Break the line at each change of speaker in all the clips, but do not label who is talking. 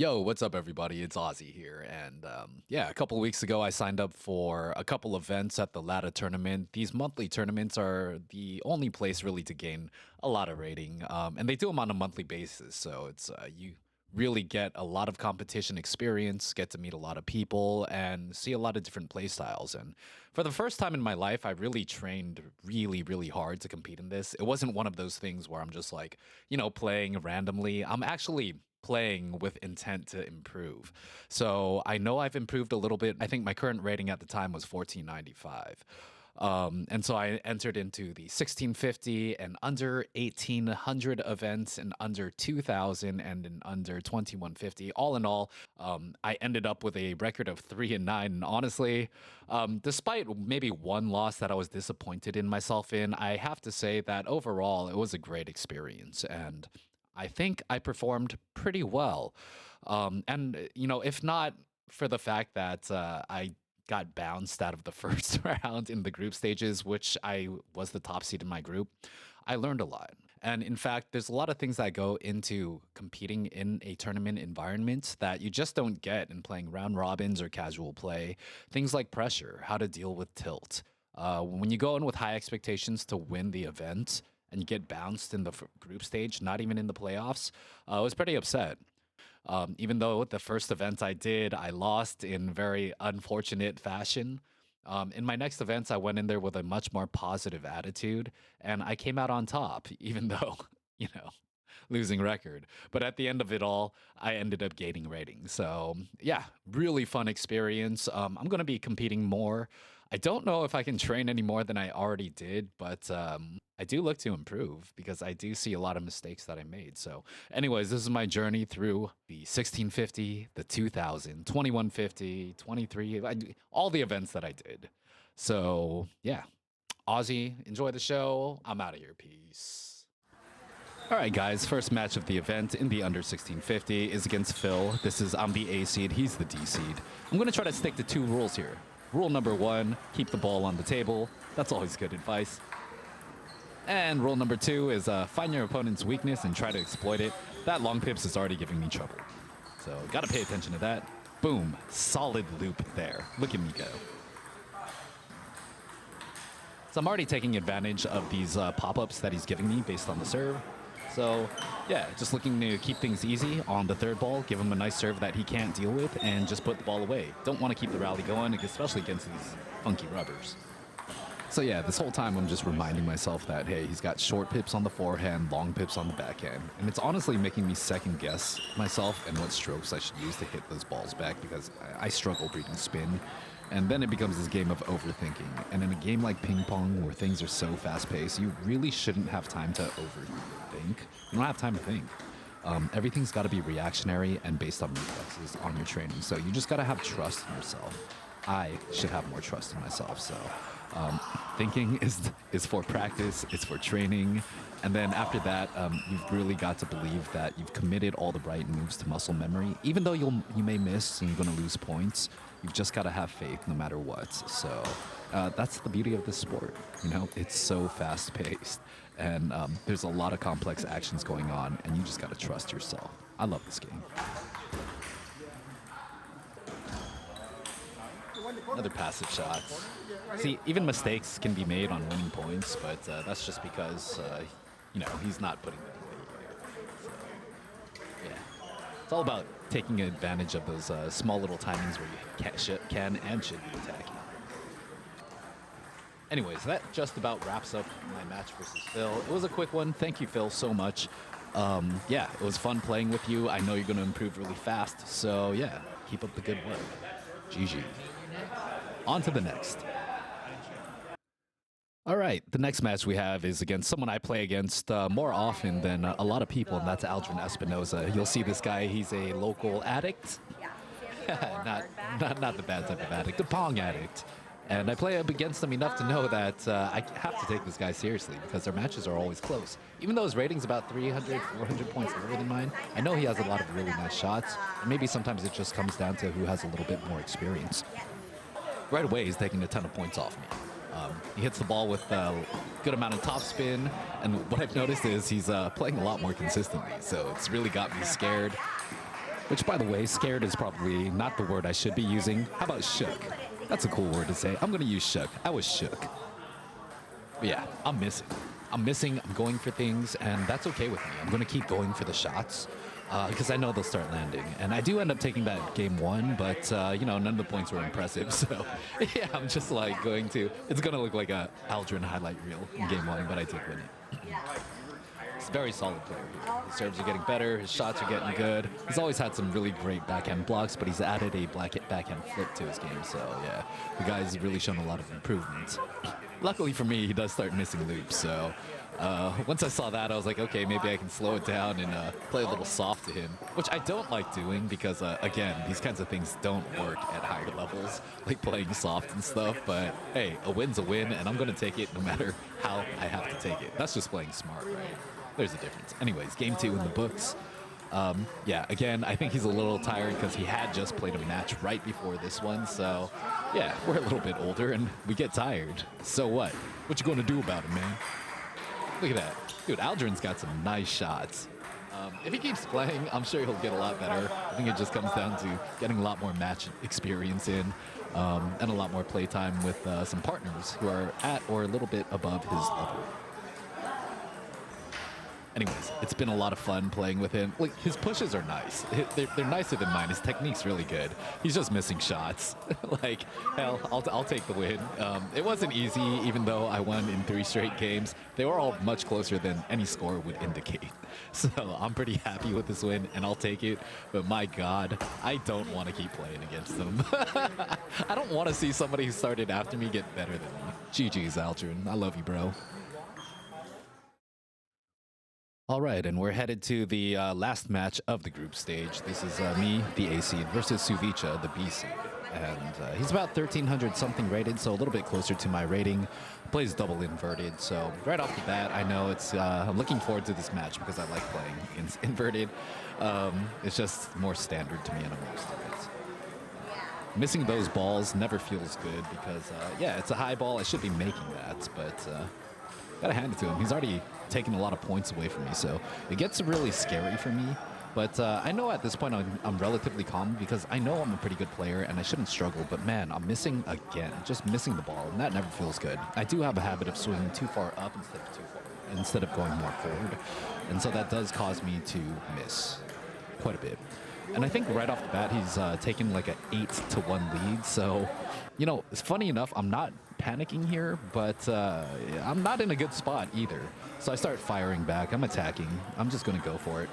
Yo, what's up, everybody? It's Ozzie here. And yeah, a couple of weeks ago, I signed up for a couple events at the LATTA tournament. These monthly tournaments are the only place really to gain a lot of rating. And they do them on a monthly basis. So it's you really get a lot of competition experience, get to meet a lot of people, and see a lot of different play styles. And for the first time in my life, I really trained really hard to compete in this. It wasn't one of those things where I'm just like, playing randomly. I'm actually playing with intent to improve. So I know I've improved a little bit. I think my current rating at the time was 1495. And so I entered into the 1650 and under 1800 events and under 2000 and in under 2150. All in all, I ended up with a record of 3-9. And honestly, despite maybe one loss that I was disappointed in myself in, I have to say that overall it was a great experience. And I think I performed pretty well. If not for the fact that I got bounced out of the first round in the group stages, which I was the top seed in my group, I learned a lot. And in fact, there's a lot of things that go into competing in a tournament environment that you just don't get in playing round robins or casual play. Things like pressure, how to deal with tilt. When you go in with high expectations to win the event, and you get bounced in the group stage, not even in the playoffs, I was pretty upset. Even though the first event I did, I lost in very unfortunate fashion. In my next events, I went in there with a much more positive attitude, and I came out on top, even though, you know, losing record. But at the end of it all, I ended up gaining ratings. So yeah, really fun experience. I'm going to be competing more. I don't know if I can train any more than I already did, but I do look to improve because I do see a lot of mistakes that I made. So anyways, this is my journey through the 1650, the 2000, 2150, 23, all the events that I did. So yeah, Ozzie, enjoy the show. I'm out of here. Peace. All right, guys, first match of the event in the under 1650 is against Phil. I'm the A seed, he's the D seed. I'm going to try to stick to 2 rules here. Rule number 1, keep the ball on the table. That's always good advice. And rule number 2 is find your opponent's weakness and try to exploit it. That long pips is already giving me trouble. So gotta pay attention to that. Boom, solid loop there. Look at me go. So I'm already taking advantage of these pop-ups that he's giving me based on the serve. So yeah, just looking to keep things easy on the third ball, give him a nice serve that he can't deal with, and just put the ball away. Don't want to keep the rally going, especially against these funky rubbers. So yeah, this whole time I'm just reminding myself that, hey, he's got short pips on the forehand, long pips on the backhand. And it's honestly making me second guess myself and what strokes I should use to hit those balls back because I struggle reading spin. And then it becomes this game of overthinking. And in a game like ping pong where things are so fast paced, you really shouldn't have time to overthink. You don't have time to think. Everything's got to be reactionary and based on reflexes on your training. So you just got to have trust in yourself. I should have more trust in myself. So thinking is for practice, it's for training. And then after that, you've really got to believe that you've committed all the right moves to muscle memory. Even though you may miss and you're going to lose points, you've just got to have faith no matter what. So that's the beauty of this sport. It's so fast paced and there's a lot of complex actions going on and you just got to trust yourself. I love this game. Another passive shot. See, even mistakes can be made on winning points, but that's just because, he's not putting them away either. So, yeah. It's all about taking advantage of those small little timings where you can and should be attacking. Anyways, that just about wraps up my match versus Phil. It was a quick one. Thank you, Phil, so much. Yeah, it was fun playing with you. I know you're going to improve really fast. So, yeah, keep up the good work. GG. On to the next. All right, the next match we have is against someone I play against more often than a lot of people, and that's Aldrin USATT. You'll see this guy, he's a local addict. not the bad type of addict, a pong addict. And I play up against him enough to know that I have to take this guy seriously because their matches are always close. Even though his rating's about 300, 400 points lower than mine, I know he has a lot of really nice shots. And maybe sometimes it just comes down to who has a little bit more experience. Right away, he's taking a ton of points off me. He hits the ball with a good amount of topspin, and what I've noticed is he's playing a lot more consistently, so it's really got me scared. Which, by the way, scared is probably not the word I should be using. How about shook? That's a cool word to say. I'm going to use shook. I was shook. But yeah, I'm missing. I'm going for things, and that's okay with me. I'm going to keep going for the shots because I know they'll start landing. And I do end up taking that game one, but, you know, none of the points were impressive. So, yeah, I'm just like it's going to look like a Aldrin highlight reel in game one, but I did win it. He's a very solid player here. His serves are getting better. His shots are getting good. He's always had some really great backhand blocks, but he's added a backhand flip to his game. So, yeah, the guy's really shown a lot of improvements. Luckily for me, he does start missing loops. So once I saw that, I was like, okay, maybe I can slow it down and play a little soft to him, which I don't like doing because, again, these kinds of things don't work at higher levels, like playing soft and stuff. But, hey, a win's a win, and I'm going to take it no matter how I have to take it. That's just playing smart, right? There's a difference. Anyways, game 2 in the books. Yeah, again, I think he's a little tired because he had just played a match right before this one. So, yeah, we're a little bit older and we get tired. So what? What you going to do about it, man? Look at that. Dude, Aldrin's got some nice shots. If he keeps playing, I'm sure he'll get a lot better. I think it just comes down to getting a lot more match experience in and a lot more playtime with some partners who are at or a little bit above his level. Anyways, it's been a lot of fun playing with him. Like, his pushes are nice. They're nicer than mine. His technique's really good. He's just missing shots. Like, hell, I'll take the win. It wasn't easy, even though I won in 3 straight games. They were all much closer than any score would indicate. So I'm pretty happy with this win, and I'll take it. But my God, I don't want to keep playing against them. I don't want to see somebody who started after me get better than me. GG's, Aldrin. I love you, bro. All right, and we're headed to the last match of the group stage. This is me, the A seed, versus Suvicha, the B seed. And he's about 1,300 something rated, so a little bit closer to my rating. Plays double inverted, so right off the bat, I know it's. I'm looking forward to this match because I like playing inverted. It's just more standard to me, and I'm used to it. Missing those balls never feels good because, yeah, it's a high ball. I should be making that, but gotta hand it to him. He's already taking a lot of points away from me, so it gets really scary for me. But I know at this point I'm relatively calm because I know I'm a pretty good player and I shouldn't struggle, but man, I'm missing again, just missing the ball, and that never feels good. I do have a habit of swinging too far up instead of going more forward, and so that does cause me to miss quite a bit. And I think right off the bat, he's taken like an 8-1 lead. So, you know, it's funny enough, I'm not panicking here, but I'm not in a good spot either. So I start firing back. I'm attacking. I'm just going to go for it.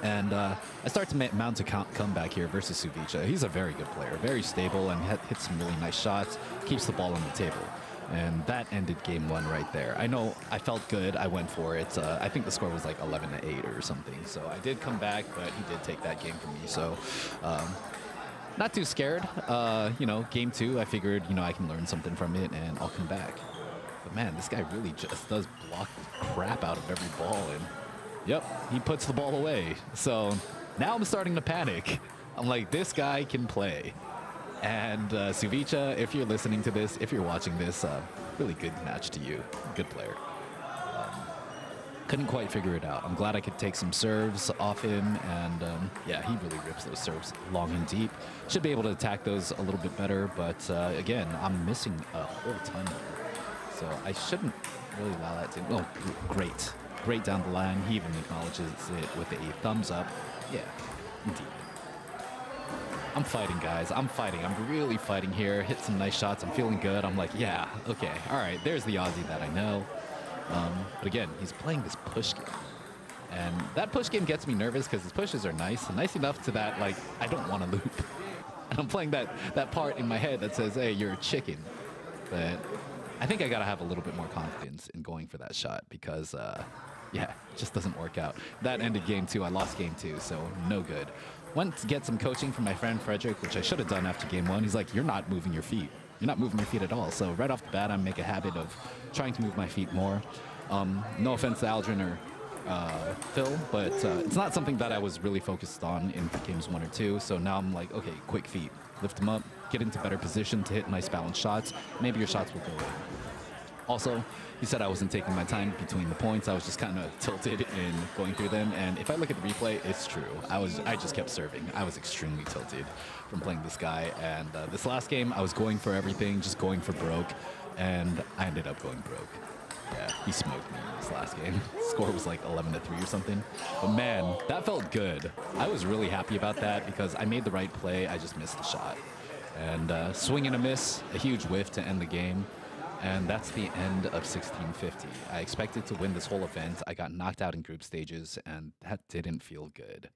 And I start to mount a comeback here versus Suvicha. He's a very good player, very stable, and hits some really nice shots, keeps the ball on the table. And that ended game 1 right there. I know I felt good. I went for it. I think the score was like 11-8 or something. So I did come back, but he did take that game from me. So not too scared. You know, game 2, I figured, you know, I can learn something from it and I'll come back. But man, this guy really just does block the crap out of every ball. And yep, he puts the ball away. So now I'm starting to panic. I'm like, this guy can play. And Suvicha, if you're listening to this, if you're watching this, really good match to you. Good player. Couldn't quite figure it out. I'm glad I could take some serves off him, and yeah, he really rips those serves long and deep. Should be able to attack those a little bit better, but again, I'm missing a whole ton here. So I shouldn't really allow that to... Oh, great. Great down the line. He even acknowledges it with a thumbs up. Yeah, indeed. I'm fighting, guys. I'm fighting. I'm really fighting here. Hit some nice shots. I'm feeling good. I'm like, yeah, okay. All right, there's the Ozzie that I know. But again, he's playing this push game. And that push game gets me nervous because his pushes are nice. Nice enough to that, like, I don't want to loop. And I'm playing that part in my head that says, hey, you're a chicken. But I think I got to have a little bit more confidence in going for that shot because, yeah, it just doesn't work out. That ended game 2. I lost game 2, so no good. Went to get some coaching from my friend Frederick, which I should have done after game 1. He's like, you're not moving your feet. You're not moving your feet at all. So right off the bat, I make a habit of trying to move my feet more. No offense to Aldrin or Phil, but it's not something that I was really focused on in games 1 or 2. So now I'm like, okay, quick feet. Lift them up, get into better position to hit nice balanced shots. Maybe your shots will go in. Also, he said I wasn't taking my time between the points. I was just kind of tilted in going through them. And if I look at the replay, it's true. I just kept serving. I was extremely tilted from playing this guy. And this last game, I was going for everything, just going for broke. And I ended up going broke. Yeah, he smoked me in this last game. Score was like 11-3 or something. But man, that felt good. I was really happy about that because I made the right play. I just missed the shot. And swing and a miss, a huge whiff to end the game. And that's the end of 1650. I expected to win this whole event. I got knocked out in group stages, and that didn't feel good.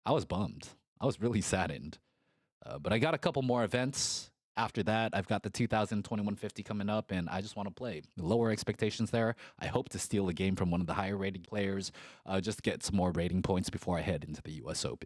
I was bummed. I was really saddened. But I got a couple more events. After that, I've got the 2021-50 coming up, and I just want to play. Lower expectations there. I hope to steal a game from one of the higher rated players, just to get some more rating points before I head into the US Open.